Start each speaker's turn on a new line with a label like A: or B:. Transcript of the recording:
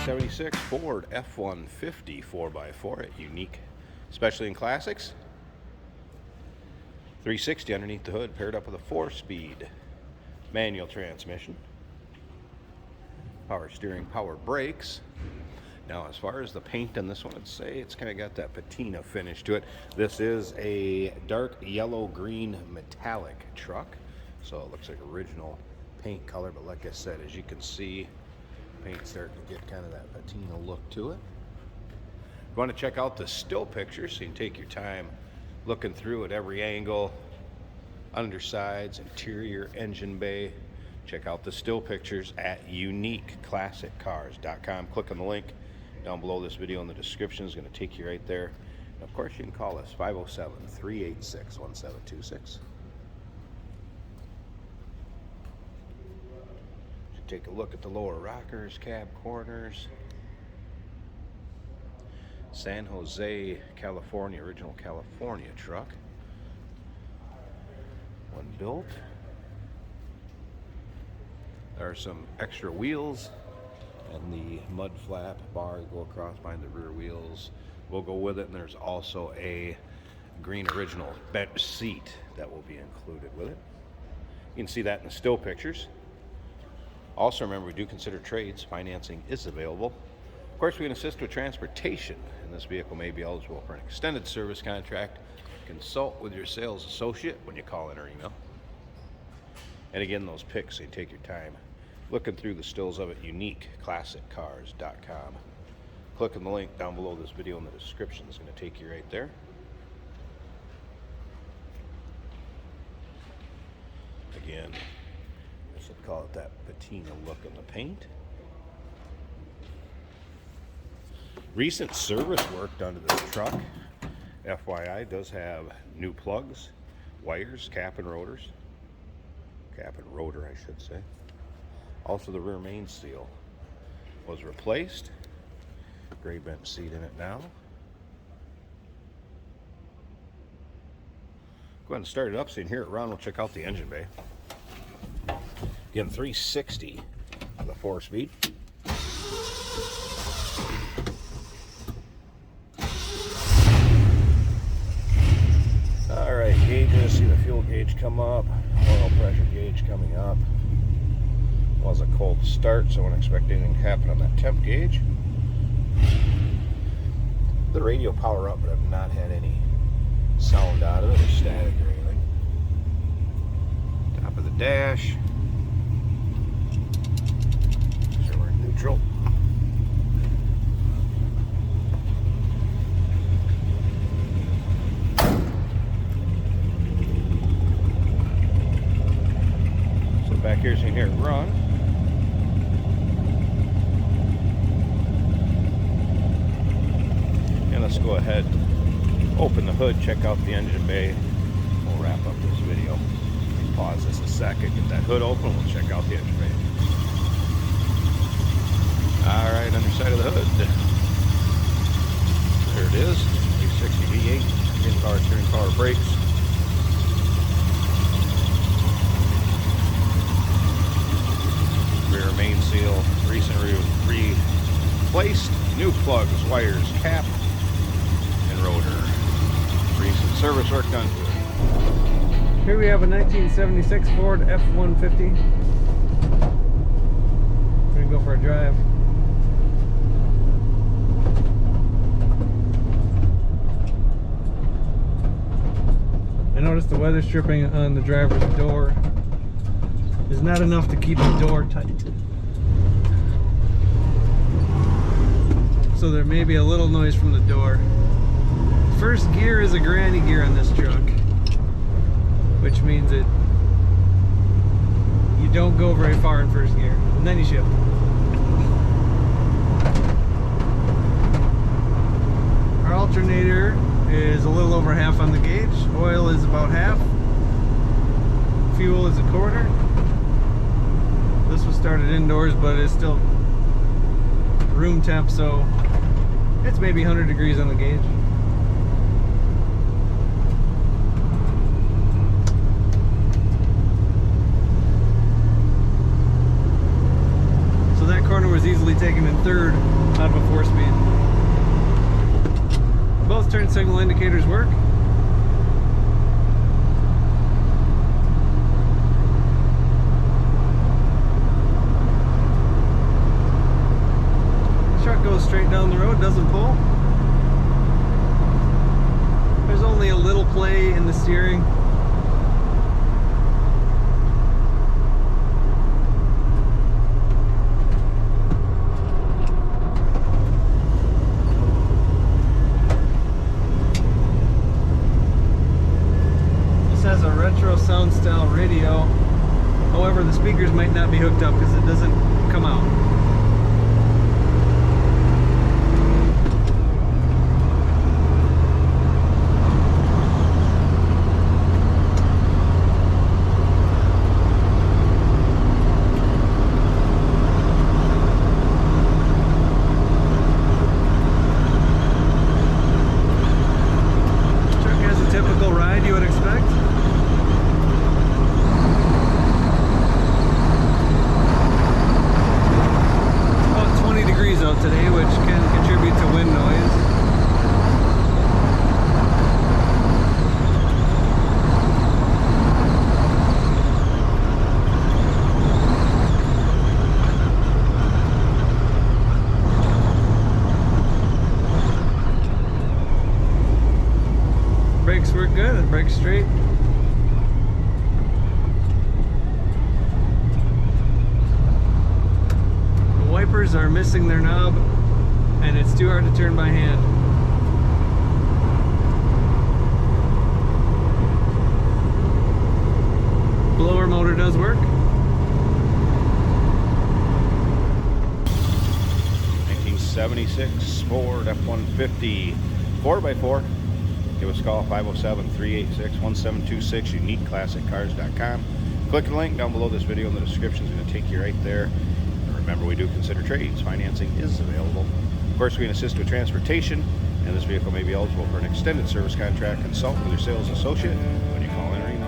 A: 1976 Ford F-150 4x4 at Unique, especially in classics. 360 underneath the hood, paired up with a 4-speed manual transmission. Power steering, power brakes. Now, as far as the paint on this one, I'd say it's kind of got that patina finish to it. This is a dark yellow-green metallic truck, so it looks like original paint color, but like I said, as you can see, paint's starting to get kind of that patina look to it. If you want to check out the still pictures, so you can take your time looking through at every angle, undersides, interior, engine bay. Check out the still pictures at uniqueclassiccars.com. Click on the link down below this video in the description. Is going to take you right there. And of course, you can call us 507-386-1726. Take a look at the lower rockers, cab corners. San Jose, California, original California truck. One built. There are some extra wheels, and the mud flap bar go across behind the rear wheels will go with it, and there's also a green original bench seat that will be included with it. You can see that in the still pictures. Also, remember, we do consider trades. Financing is available. Of course, we can assist with transportation, and this vehicle may be eligible for an extended service contract. Consult with your sales associate when you call in or email. And again, those pics, so you take your time looking through the stills of it, uniqueclassiccars.com. Click on the link down below this video in the description. It's going to take you right there. Again, I'd call it that patina look in the paint. Recent service work done to this truck, FYI, does have new plugs, wires, cap and rotor, I should say. Also, the rear main seal was replaced. Gray bench seat in it now. Go ahead and start it up so you can hear it run. We'll check out the engine bay. Again, 360 on the 4-speed. All right, gauges. See the fuel gauge come up, oil pressure gauge coming up. It was a cold start, so I wouldn't expect anything to happen on that temp gauge. The radio power up, but I've not had any sound out of it or static or anything. Top of the dash. Neutral. So back here, so you can hear it run. And let's go ahead, open the hood, check out the engine bay. We'll wrap up this video. Pause this a second, get that hood open, we'll check out the engine bay. Alright, underside of the hood. There it is. 360 V8. In-power steering, power brakes. Rear main seal. Recently replaced. New plugs, wires, cap, and rotor. Recent service work done to it.
B: Here we have a 1976 Ford F-150. We're going to go for a drive. I noticed the weather stripping on the driver's door is not enough to keep the door tight. So there may be a little noise from the door. First gear is a granny gear on this truck, which means that you don't go very far in first gear, and then you shift. Our alternator is a little over half on the gauge. Oil is about half. Fuel is a quarter. This was started indoors, but it's still room temp, so it's maybe 100 degrees on the gauge. So that corner was easily taken in third. turn signal indicators work. Truck goes straight down the road, doesn't pull. There's only a little play in the steering. Has a retro sound style radio. However, the speakers might not be hooked up because it doesn't come out. Truck has a typical ride you would expect. Out today, which can contribute to wind noise. Brakes work good, it brakes straight. Wipers are missing their knob and it's too hard to turn by hand. Blower motor does work.
A: 1976 Ford F-150 4x4. Give us a call, 507-386-1726, uniqueclassiccars.com. Click the link down below this video in the description. It's going to take you right there. Remember, we do consider trades. Financing is available. Of course, we can assist with transportation, and this vehicle may be eligible for an extended service contract. Consult with your sales associate when you call in or email.